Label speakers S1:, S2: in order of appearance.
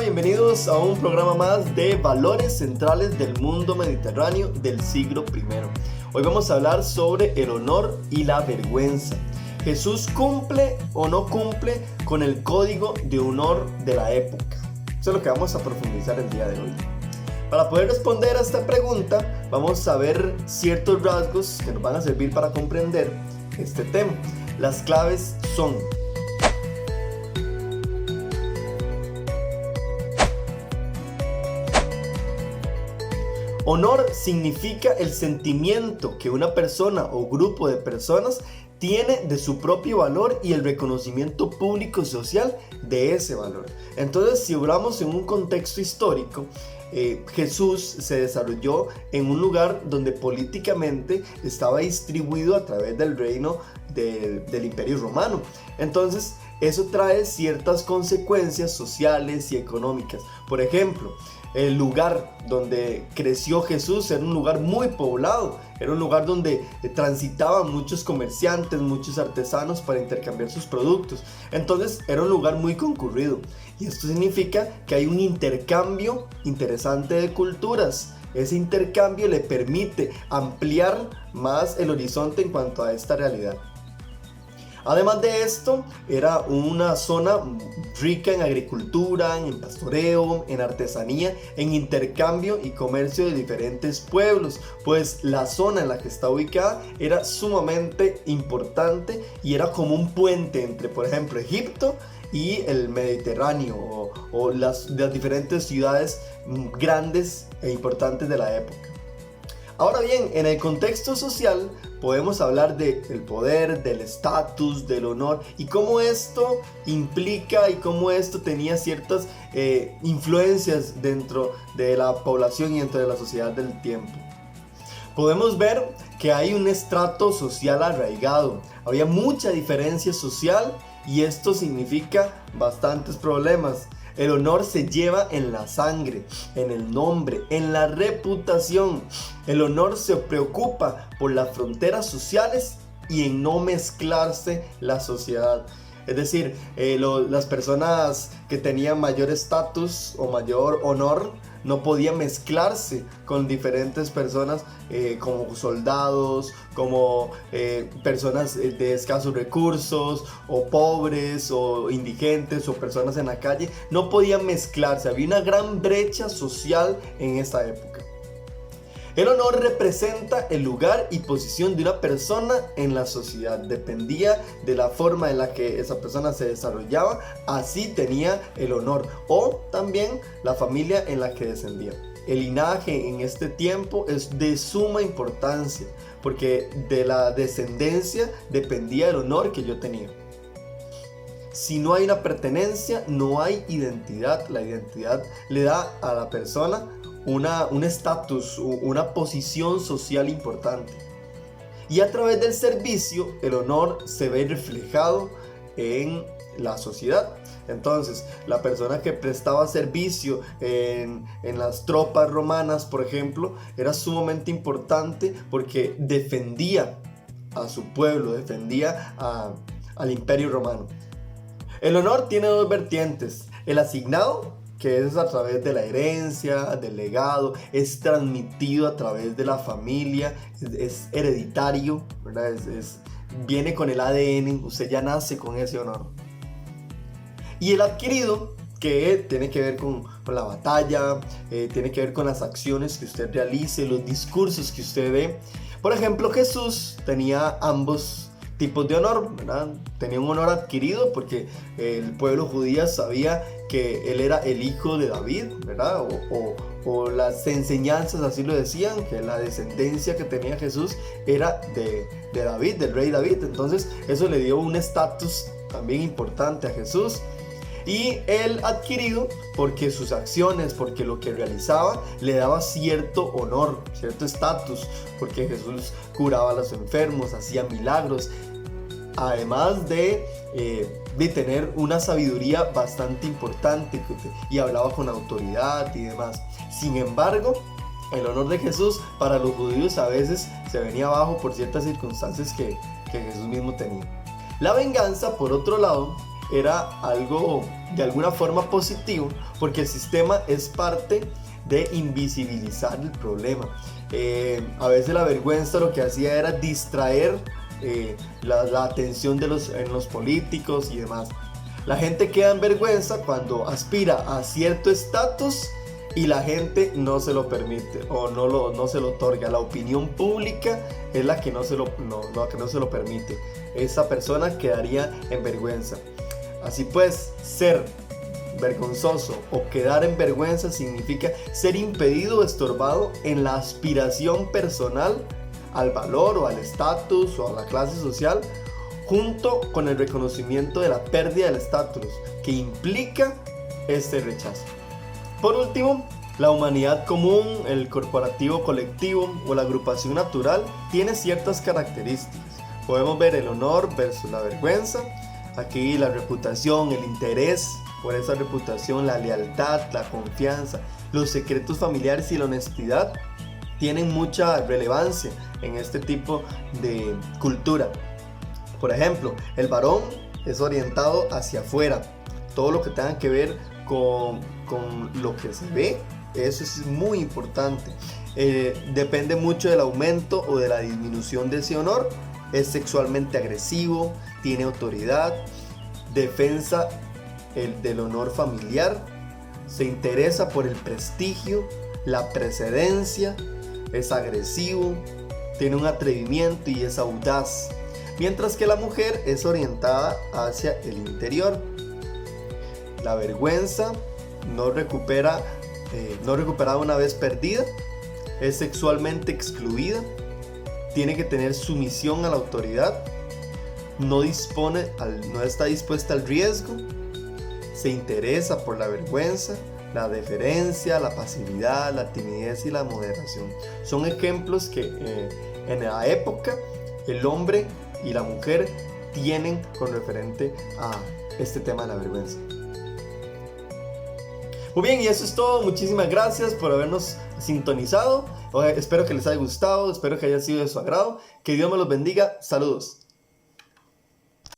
S1: bienvenidos a un programa más de Valores Centrales del Mundo Mediterráneo del siglo I. Hoy vamos a hablar sobre el honor y la vergüenza. ¿Jesús cumple o no cumple con el código de honor de la época? Eso es lo que vamos a profundizar el día de hoy. Para poder responder a esta pregunta, vamos a ver ciertos rasgos que nos van a servir para comprender este tema. Las claves son: honor significa el sentimiento que una persona o grupo de personas tiene de su propio valor y el reconocimiento público y social de ese valor. Entonces, si hablamos en un contexto histórico, Jesús se desarrolló en un lugar donde políticamente estaba distribuido a través del reino del Imperio Romano. Entonces, eso trae ciertas consecuencias sociales y económicas. Por ejemplo, el lugar donde creció Jesús era un lugar muy poblado, era un lugar donde transitaban muchos comerciantes, muchos artesanos para intercambiar sus productos. Entonces era un lugar muy concurrido, y esto significa que hay un intercambio interesante de culturas. Ese intercambio le permite ampliar más el horizonte en cuanto a esta realidad. Además de esto, era una zona rica en agricultura, en pastoreo, en artesanía, en intercambio y comercio de diferentes pueblos, pues la zona en la que está ubicada era sumamente importante y era como un puente entre, por ejemplo, Egipto y el Mediterráneo o las diferentes ciudades grandes e importantes de la época. Ahora bien, en el contexto social podemos hablar del poder, del estatus, del honor y cómo esto implica y cómo esto tenía ciertas influencias dentro de la población y dentro de la sociedad del tiempo. Podemos ver que hay un estrato social arraigado, había mucha diferencia social y esto significa bastantes problemas. El honor se lleva en la sangre, en el nombre, en la reputación. El honor se preocupa por las fronteras sociales y en no mezclarse la sociedad. Es decir, las personas que tenían mayor estatus o mayor honor no podían mezclarse con diferentes personas como soldados, como personas de escasos recursos, o pobres, o indigentes, o personas en la calle. No podían mezclarse, había una gran brecha social en esta época. El honor representa el lugar y posición de una persona en la sociedad. Dependía de la forma en la que esa persona se desarrollaba, así tenía el honor. O también la familia en la que descendía. El linaje en este tiempo es de suma importancia, porque de la descendencia dependía el honor que yo tenía. Si no hay una pertenencia, no hay identidad. La identidad le da a la persona un estatus, una posición social importante. Y a través del servicio, el honor se ve reflejado en la sociedad. Entonces, la persona que prestaba servicio en las tropas romanas, por ejemplo, era sumamente importante porque defendía a su pueblo, defendía al Imperio Romano. El honor tiene dos vertientes: el asignado, que es a través de la herencia, del legado, es transmitido a través de la familia, es hereditario, ¿verdad? Viene con el ADN, usted ya nace con ese honor. Y el adquirido, que tiene que ver con la batalla, tiene que ver con las acciones que usted realice, los discursos que usted dé. Por ejemplo, Jesús tenía ambos tipos de honor, ¿verdad? Tenía un honor adquirido porque el pueblo judío sabía que él era el hijo de David, ¿verdad? O las enseñanzas así lo decían, que la descendencia que tenía Jesús era de David, del rey David. Entonces eso le dio un estatus también importante a Jesús. Y el adquirido porque sus acciones, porque lo que realizaba le daba cierto honor, cierto estatus, porque Jesús curaba a los enfermos, hacía milagros, además de tener una sabiduría bastante importante y hablaba con autoridad y demás. Sin embargo, el honor de Jesús para los judíos a veces se venía abajo por ciertas circunstancias que Jesús mismo tenía. La venganza, por otro lado, era algo de alguna forma positivo, porque el sistema es parte de invisibilizar el problema. A veces la vergüenza lo que hacía era distraer la atención en los políticos y demás. La gente queda en vergüenza cuando aspira a cierto estatus y la gente no se lo permite o no se lo otorga. La opinión pública es la que no se lo permite. Esa persona quedaría en vergüenza. Así pues, ser vergonzoso o quedar en vergüenza significa ser impedido o estorbado en la aspiración personal al valor o al estatus o a la clase social, junto con el reconocimiento de la pérdida del estatus que implica este rechazo. Por último, la humanidad común, el corporativo colectivo o la agrupación natural tiene ciertas características. Podemos ver el honor versus la vergüenza. Aquí la reputación, el interés por esa reputación, la lealtad, la confianza, los secretos familiares y la honestidad tienen mucha relevancia en este tipo de cultura. Por ejemplo, el varón es orientado hacia afuera. Todo lo que tenga que ver con lo que se ve, eso es muy importante. Depende mucho del aumento o de la disminución de ese honor. Es sexualmente agresivo, tiene autoridad, defensa del honor familiar, se interesa por el prestigio, la precedencia, es agresivo, tiene un atrevimiento y es audaz. Mientras que la mujer es orientada hacia el interior. La vergüenza no recuperada una vez perdida, es sexualmente excluida, tiene que tener sumisión a la autoridad, no está dispuesta al riesgo, se interesa por la vergüenza, la deferencia, la pasividad, la timidez y la moderación. Son ejemplos que en la época el hombre y la mujer tienen con referente a este tema de la vergüenza. Muy bien, y eso es todo. Muchísimas gracias por habernos sintonizado. Espero que les haya gustado, espero que haya sido de su agrado. Que Dios me los bendiga. Saludos.